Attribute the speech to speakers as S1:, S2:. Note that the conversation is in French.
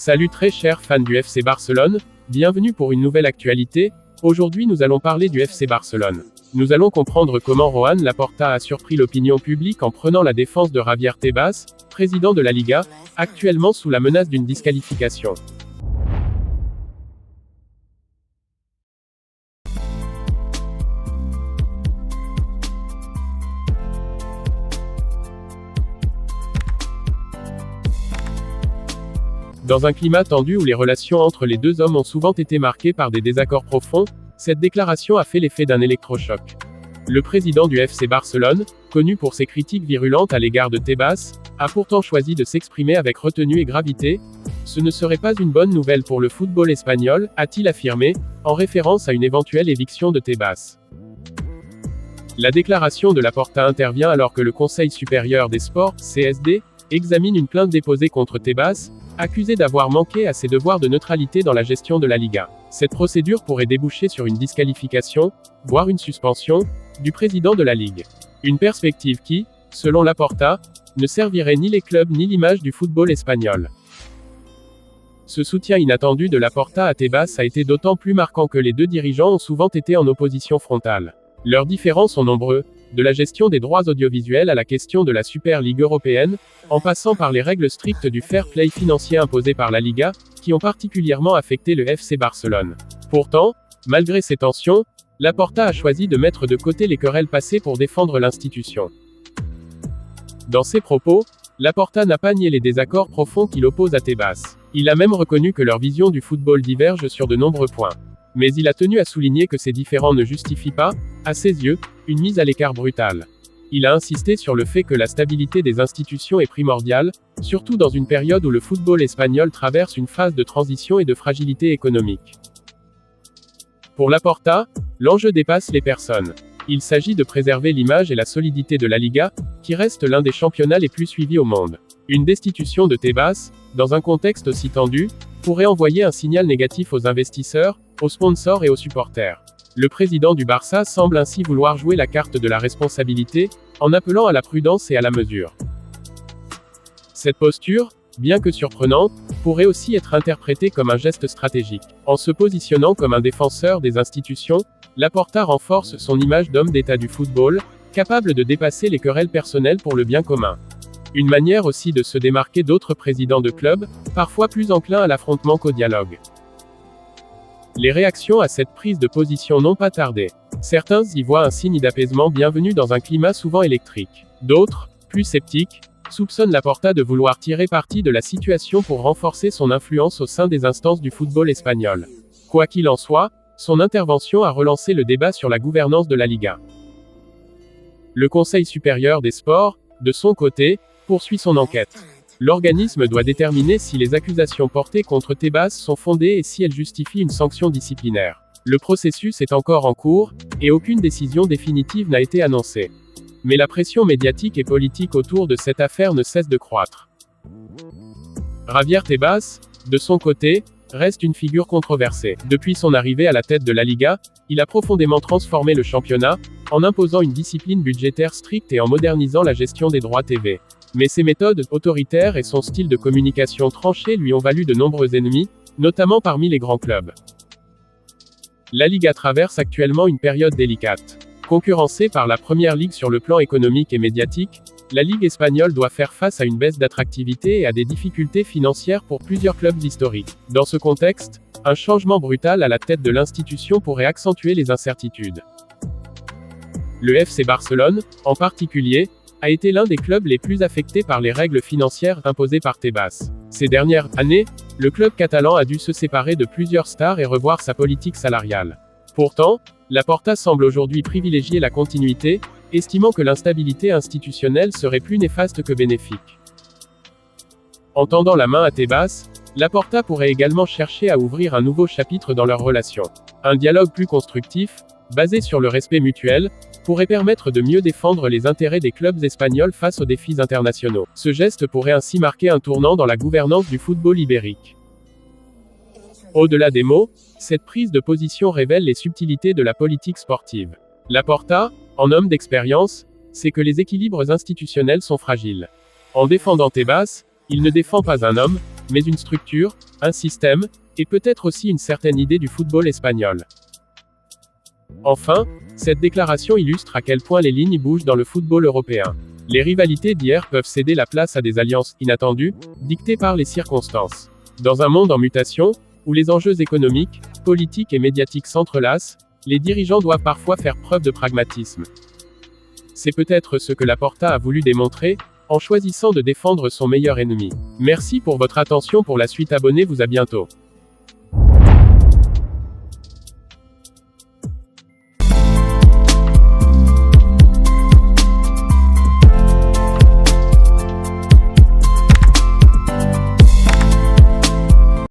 S1: Salut très chers fans du FC Barcelone, bienvenue pour une nouvelle actualité. Aujourd'hui nous allons parler du FC Barcelone. Nous allons comprendre comment Joan Laporta a surpris l'opinion publique en prenant la défense de Javier Tebas, président de la Liga, actuellement sous la menace d'une disqualification. Dans un climat tendu où les relations entre les deux hommes ont souvent été marquées par des désaccords profonds, cette déclaration a fait l'effet d'un électrochoc. Le président du FC Barcelone, connu pour ses critiques virulentes à l'égard de Tebas, a pourtant choisi de s'exprimer avec retenue et gravité. Ce ne serait pas une bonne nouvelle pour le football espagnol, a-t-il affirmé, en référence à une éventuelle éviction de Tebas. La déclaration de Laporta intervient alors que le Conseil supérieur des sports, CSD, examine une plainte déposée contre Tebas, accusé d'avoir manqué à ses devoirs de neutralité dans la gestion de la Liga. Cette procédure pourrait déboucher sur une disqualification, voire une suspension, du président de la Ligue. Une perspective qui, selon Laporta, ne servirait ni les clubs ni l'image du football espagnol. Ce soutien inattendu de Laporta à Tebas a été d'autant plus marquant que les deux dirigeants ont souvent été en opposition frontale. Leurs différends sont nombreux, de la gestion des droits audiovisuels à la question de la Super Ligue européenne, en passant par les règles strictes du fair play financier imposées par la Liga, qui ont particulièrement affecté le FC Barcelone. Pourtant, malgré ces tensions, Laporta a choisi de mettre de côté les querelles passées pour défendre l'institution. Dans ses propos, Laporta n'a pas nié les désaccords profonds qui l'opposent à Tebas. Il a même reconnu que leur vision du football diverge sur de nombreux points. Mais il a tenu à souligner que ces différends ne justifient pas, à ses yeux, une mise à l'écart brutale. Il a insisté sur le fait que la stabilité des institutions est primordiale, surtout dans une période où le football espagnol traverse une phase de transition et de fragilité économique. Pour Laporta, l'enjeu dépasse les personnes. Il s'agit de préserver l'image et la solidité de la Liga, qui reste l'un des championnats les plus suivis au monde. Une destitution de Tebas, dans un contexte aussi tendu, pourrait envoyer un signal négatif aux investisseurs, aux sponsors et aux supporters. Le président du Barça semble ainsi vouloir jouer la carte de la responsabilité, en appelant à la prudence et à la mesure. Cette posture, bien que surprenante, pourrait aussi être interprétée comme un geste stratégique. En se positionnant comme un défenseur des institutions, Laporta renforce son image d'homme d'État du football, capable de dépasser les querelles personnelles pour le bien commun. Une manière aussi de se démarquer d'autres présidents de clubs, parfois plus enclins à l'affrontement qu'au dialogue. Les réactions à cette prise de position n'ont pas tardé. Certains y voient un signe d'apaisement bienvenu dans un climat souvent électrique. D'autres, plus sceptiques, soupçonnent Laporta de vouloir tirer parti de la situation pour renforcer son influence au sein des instances du football espagnol. Quoi qu'il en soit, son intervention a relancé le débat sur la gouvernance de la Liga. Le Conseil supérieur des sports, de son côté, poursuit son enquête. L'organisme doit déterminer si les accusations portées contre Tebas sont fondées et si elles justifient une sanction disciplinaire. Le processus est encore en cours, et aucune décision définitive n'a été annoncée. Mais la pression médiatique et politique autour de cette affaire ne cesse de croître. Javier Tebas, de son côté, reste une figure controversée. Depuis son arrivée à la tête de la Liga, il a profondément transformé le championnat, en imposant une discipline budgétaire stricte et en modernisant la gestion des droits TV. Mais ses méthodes autoritaires et son style de communication tranché lui ont valu de nombreux ennemis, notamment parmi les grands clubs. La Liga traverse actuellement une période délicate. Concurrencée par la Première Ligue sur le plan économique et médiatique, la Ligue espagnole doit faire face à une baisse d'attractivité et à des difficultés financières pour plusieurs clubs historiques. Dans ce contexte, un changement brutal à la tête de l'institution pourrait accentuer les incertitudes. Le FC Barcelone, en particulier, a été l'un des clubs les plus affectés par les règles financières imposées par Tebas. Ces dernières années, le club catalan a dû se séparer de plusieurs stars et revoir sa politique salariale. Pourtant, Laporta semble aujourd'hui privilégier la continuité, estimant que l'instabilité institutionnelle serait plus néfaste que bénéfique. En tendant la main à Tebas, Laporta pourrait également chercher à ouvrir un nouveau chapitre dans leur relation. Un dialogue plus constructif, basé sur le respect mutuel, pourrait permettre de mieux défendre les intérêts des clubs espagnols face aux défis internationaux. Ce geste pourrait ainsi marquer un tournant dans la gouvernance du football ibérique. Au-delà des mots, cette prise de position révèle les subtilités de la politique sportive. Laporta, en homme d'expérience, sait que les équilibres institutionnels sont fragiles. En défendant Tebas, il ne défend pas un homme, mais une structure, un système, et peut-être aussi une certaine idée du football espagnol. Enfin, cette déclaration illustre à quel point les lignes bougent dans le football européen. Les rivalités d'hier peuvent céder la place à des alliances inattendues, dictées par les circonstances. Dans un monde en mutation, où les enjeux économiques, politiques et médiatiques s'entrelacent, les dirigeants doivent parfois faire preuve de pragmatisme. C'est peut-être ce que Laporta a voulu démontrer, en choisissant de défendre son meilleur ennemi. Merci pour votre attention. Pour la suite, abonnez-vous. À bientôt.